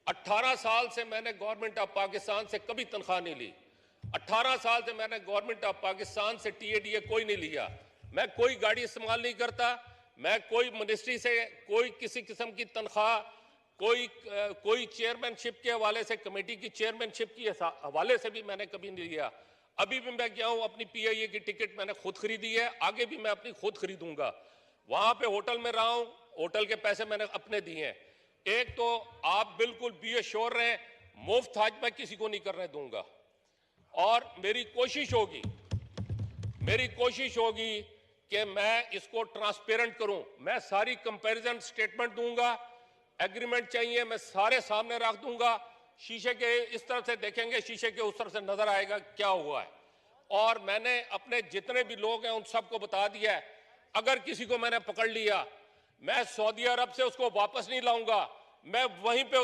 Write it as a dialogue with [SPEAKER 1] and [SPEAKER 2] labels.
[SPEAKER 1] 18 साल से मैंने गवर्नमेंट ऑफ पाकिस्तान से कभी तनख्वाह नहीं ली। 18 साल से मैंने गवर्नमेंट ऑफ पाकिस्तान से टीएडीए कोई नहीं लिया। मैं कोई गाड़ी इस्तेमाल नहीं करता। मैं कोई मिनिस्ट्री से कोई किसी किस्म की तनख्वाह, कोई चेयरमैनशिप के हवाले से, कमेटी की चेयरमैनशिप के हवाले से भी मैंने कभी नहीं लिया। अभी भी मैं गया हूं, अपनी पीआईए की टिकट मैंने खुद खरीदी है, आगे भी मैं अपनी खुद खरीदूंगा। वहां पे होटल में रहा हूं, होटल के पैसे मैंने अपने दिए हैं। एक तो आप बिल्कुल बी एश्योर रहें, मुफ्त हज मैं किसी को नहीं करने दूंगा। और मेरी कोशिश होगी कि मैं इसको ट्रांसपेरेंट करूं। मैं सारी कंपैरिजन स्टेटमेंट दूंगा। एग्रीमेंट चाहिए मैं सारे सामने रख दूंगा। शीशे के इस तरफ से देखेंगे, शीशे के उस तरफ से नजर आएगा क्या हुआ है। और मैंने अपने जितने भी लोग हैं उन सबको बता दिया है, अगर किसी को मैंने पकड़ लिया, मैं सऊदी अरब से उसको वापस नहीं लाऊंगा। मैं वहीं पे